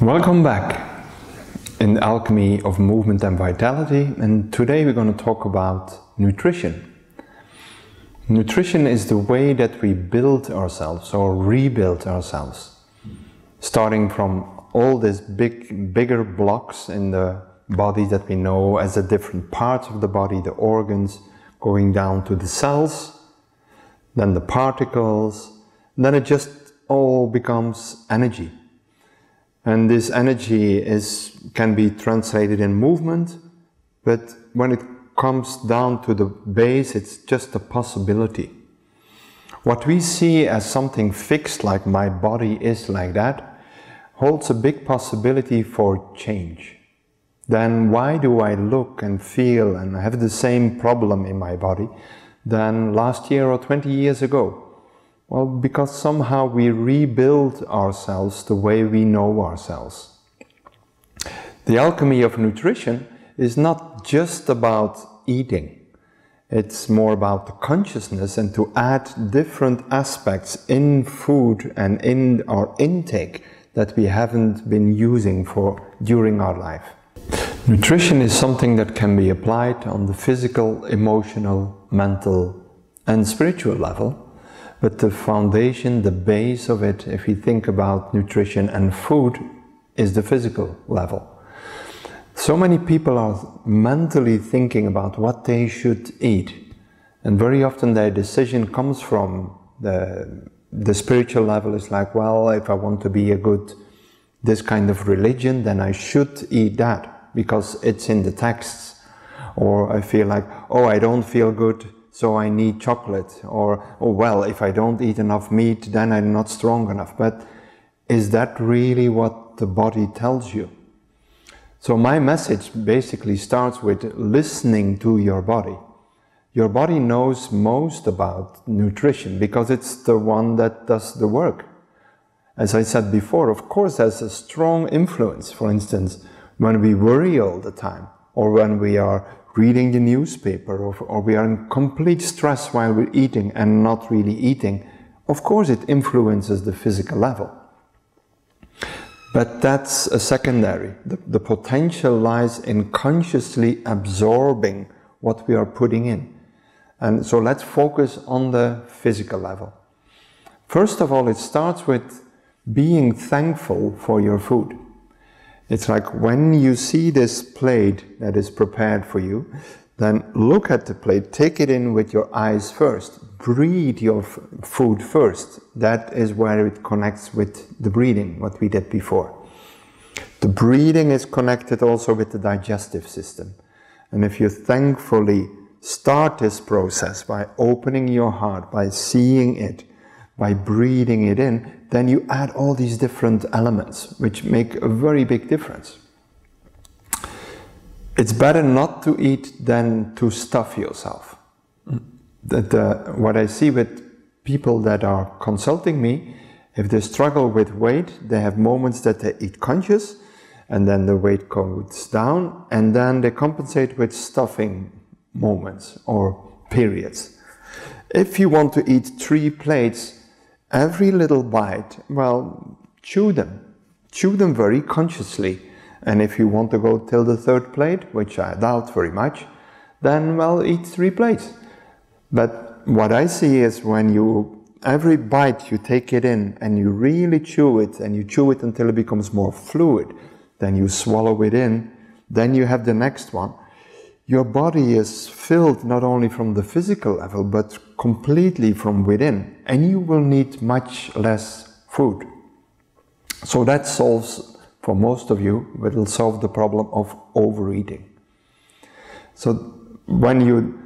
Welcome back in the Alchemy of Movement and Vitality, and today we're going to talk about nutrition. Nutrition is the way that we build ourselves or rebuild ourselves, starting from all these bigger blocks in the body that we know as the different parts of the body, the organs, going down to the cells, then the particles, then it just all becomes energy. And this energy can be translated in movement, but when it comes down to the base, it's just a possibility. What we see as something fixed, like my body is like that, holds a big possibility for change. Then why do I look and feel and have the same problem in my body than last year or 20 years ago? Well, because somehow we rebuild ourselves the way we know ourselves. The alchemy of nutrition is not just about eating. It's more about the consciousness and to add different aspects in food and in our intake that we haven't been using during our life. Nutrition is something that can be applied on the physical, emotional, mental and spiritual level. But the foundation, the base of it, if we think about nutrition and food, is the physical level. So many people are mentally thinking about what they should eat. And very often their decision comes from the spiritual level. It's like, well, if I want to be this kind of religion, then I should eat that because it's in the texts. Or I feel like, oh, I don't feel good, so I need chocolate, or, oh well, if I don't eat enough meat, then I'm not strong enough. But is that really what the body tells you? So my message basically starts with listening to your body. Your body knows most about nutrition because it's the one that does the work. As I said before, of course there's a strong influence, for instance, when we worry all the time, or when we are reading the newspaper, or we are in complete stress while we're eating and not really eating. Of course it influences the physical level. But that's a secondary. The potential lies in consciously absorbing what we are putting in. And so let's focus on the physical level. First of all, it starts with being thankful for your food. It's like when you see this plate that is prepared for you, then look at the plate, take it in with your eyes first, breathe your food first. That is where it connects with the breathing, what we did before. The breathing is connected also with the digestive system. And if you thankfully start this process by opening your heart, by seeing it, by breathing it in, then you add all these different elements, which make a very big difference. It's better not to eat than to stuff yourself. What I see with people that are consulting me, if they struggle with weight, they have moments that they eat conscious, and then the weight goes down, and then they compensate with stuffing moments or periods. If you want to eat 3 plates, every little bite, well, chew them very consciously. And if you want to go till the 3rd plate, which I doubt very much, then, well, eat 3 plates. But what I see is when every bite you take it in and you really chew it, and you chew it until it becomes more fluid, then you swallow it in, then you have the next one. Your body is filled not only from the physical level, but completely from within, and you will need much less food. So that solves, for most of you, it will solve the problem of overeating. So when you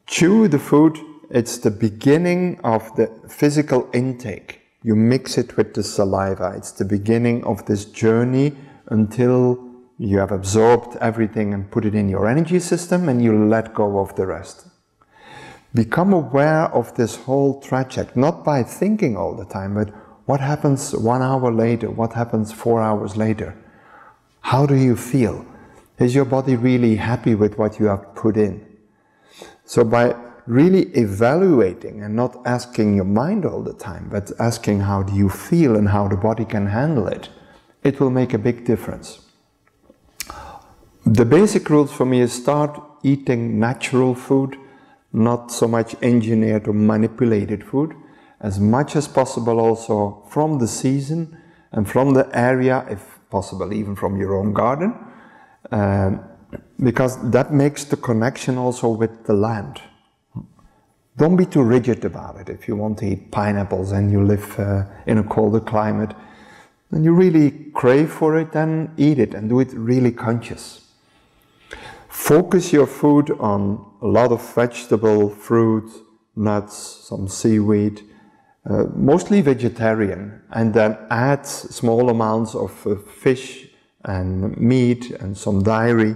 chew the food, it's the beginning of the physical intake. You mix it with the saliva. It's the beginning of this journey until you have absorbed everything and put it in your energy system, and you let go of the rest. Become aware of this whole trajectory, not by thinking all the time, but what happens 1 hour later, what happens 4 hours later? How do you feel? Is your body really happy with what you have put in? So by really evaluating and not asking your mind all the time, but asking how do you feel and how the body can handle it, it will make a big difference. The basic rules for me is start eating natural food, not so much engineered or manipulated food, as much as possible also from the season and from the area, if possible even from your own garden, because that makes the connection also with the land. Don't be too rigid about it. If you want to eat pineapples and you live in a colder climate, and you really crave for it, then eat it and do it really conscious. Focus your food on a lot of vegetable, fruit, nuts, some seaweed, mostly vegetarian, and then add small amounts of fish and meat and some dairy,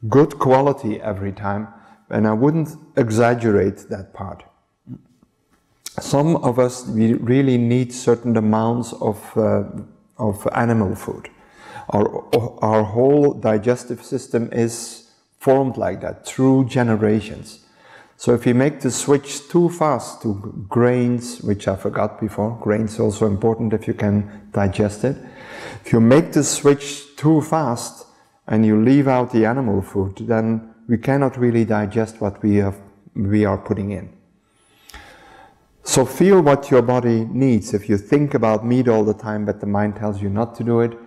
good quality every time, and I wouldn't exaggerate that part. Some of us, we really need certain amounts of animal food. Our whole digestive system is formed like that through generations. So if you make the switch too fast to grains, which I forgot before, grains are also important if you can digest it. If you make the switch too fast and you leave out the animal food, then we cannot really digest what we are putting in. So feel what your body needs. If you think about meat all the time but the mind tells you not to do it,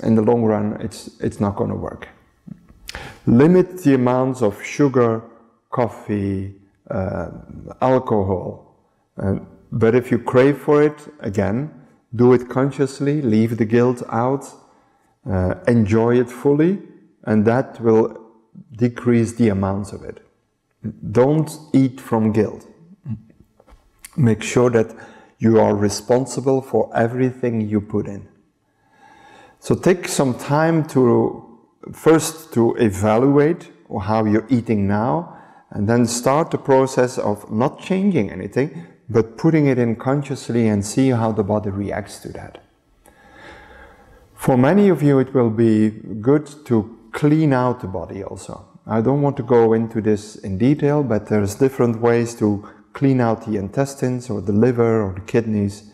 in the long run it's not going to work. Limit the amounts of sugar, coffee, alcohol, but if you crave for it, again, do it consciously, leave the guilt out, enjoy it fully, and that will decrease the amounts of it. Don't eat from guilt. Make sure that you are responsible for everything you put in. So take some time to first to evaluate how you're eating now, and then start the process of not changing anything, but putting it in consciously and see how the body reacts to that. For many of you, it will be good to clean out the body also. I don't want to go into this in detail, but there's different ways to clean out the intestines or the liver or the kidneys.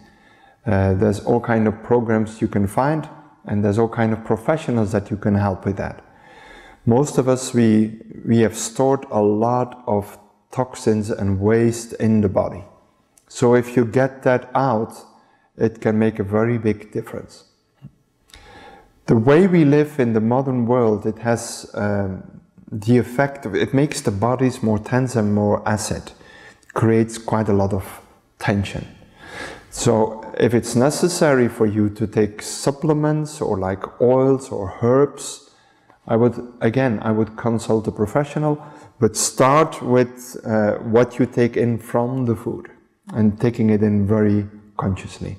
There's all kind of programs you can find, and there's all kind of professionals that you can help with that. Most of us, we have stored a lot of toxins and waste in the body. So if you get that out, it can make a very big difference. The way we live in the modern world, it has the effect of, it makes the bodies more tense and more acid. It creates quite a lot of tension. So if it's necessary for you to take supplements or like oils or herbs, I would consult a professional, but start with what you take in from the food and taking it in very consciously.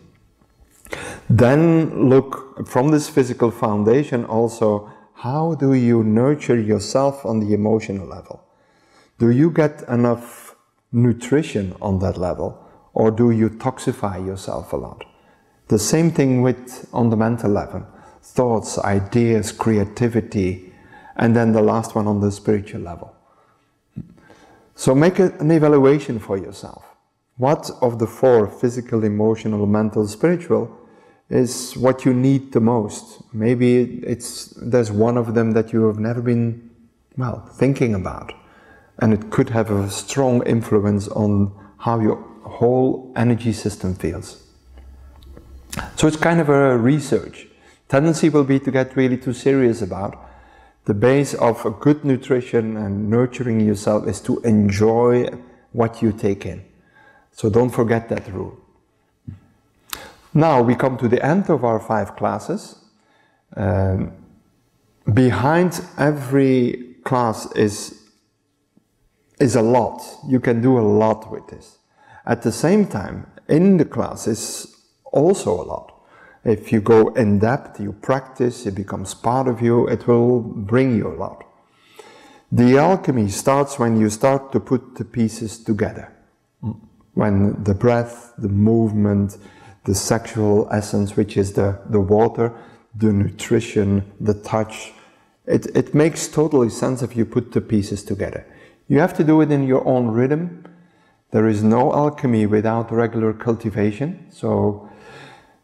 Then look from this physical foundation also, how do you nurture yourself on the emotional level? Do you get enough nutrition on that level? Or do you toxify yourself a lot? The same thing on the mental level. Thoughts, ideas, creativity, and then the last one on the spiritual level. So make an evaluation for yourself. What of the four, physical, emotional, mental, spiritual, is what you need the most? Maybe there's one of them that you have never been, thinking about. And it could have a strong influence on how your whole energy system feels. So it's kind of a research. Tendency will be to get really too serious about. The base of a good nutrition and nurturing yourself is to enjoy what you take in. So don't forget that rule. Now we come to the end of our 5 classes. Behind every class is a lot. You can do a lot with this. At the same time, in the class is also a lot. If you go in depth, you practice, it becomes part of you, it will bring you a lot. The alchemy starts when you start to put the pieces together. When the breath, the movement, the sexual essence, which is the water, the nutrition, the touch, it makes totally sense if you put the pieces together. You have to do it in your own rhythm. There is no alchemy without regular cultivation. So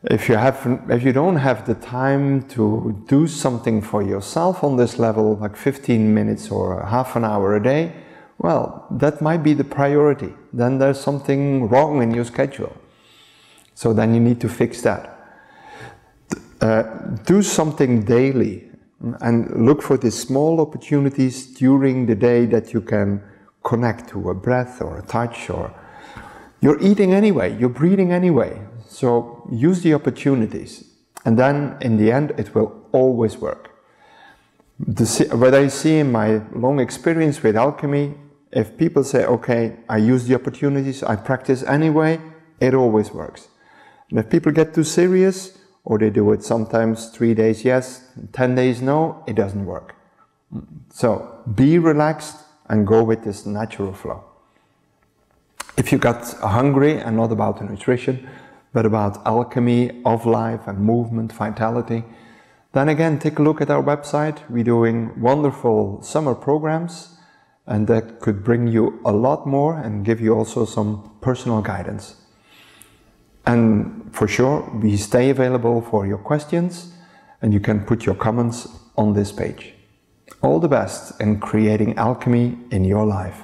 If you don't have the time to do something for yourself on this level, like 15 minutes or half an hour a day, well, that might be the priority. Then there's something wrong in your schedule. So then you need to fix that. Do something daily and look for these small opportunities during the day that you can connect to a breath or a touch, or you're eating anyway, you're breathing anyway. So use the opportunities, and then in the end it will always work. What I see in my long experience with alchemy, if people say, okay, I use the opportunities, I practice anyway, it always works. And if people get too serious, or they do it sometimes 3 days yes, 10 days no, it doesn't work. So be relaxed and go with this natural flow. If you got hungry, and not about the nutrition, but about alchemy of life and movement vitality, then again, take a look at our website. We're doing wonderful summer programs, and that could bring you a lot more and give you also some personal guidance. And for sure, we stay available for your questions, and you can put your comments on this page. All the best in creating alchemy in your life.